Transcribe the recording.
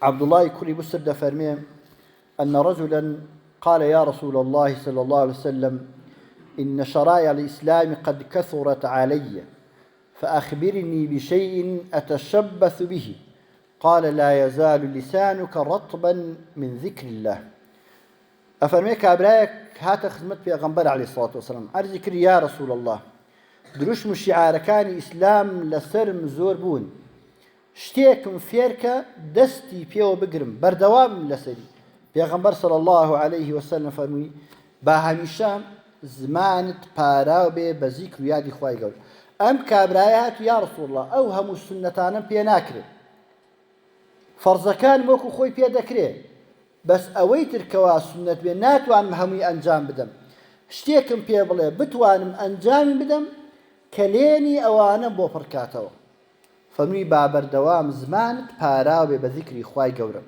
عبد الله كري بسر فرمي أن رجلا قال يا رسول الله صلى الله عليه وسلم إن شرائع الإسلام قد كثرت علي فأخبرني بشيء أتشبث به قال لا يزال لسانك رطبا من ذكر الله أفرمي كابرايك هات خدمت بيغمبر عليه الصلاة والسلام أرذكر يا رسول الله دروشم شعاركان إسلام لسرم زور بون شتێکم فێرکە دەستی پێوە بگرم بەردەوام لەسەری پێغەمبەر صلی الله عليه وسلم فەرمووی با هەمیشە زمانت پاراو بێ بە زیکر و یادی خوای گەورە ئەم کابرایە هات یا رسول الله ئەو هەموو سنەتانم پێ ناکرێت فەرزەکان وەکو خۆی پێ دەکرێت بەس ئەوەی ترکەوە سنەت بێ ناتوانم هەمووی ئەنجام بدەم شتێکم پێ بڵێ بتوانم ئەنجامی بدەم کە لێنی ئەوانە بۆ پڕکاتەوە فەرمووی با بەردەوام زمانت پاراو بێ بە زیکری خوای گەورە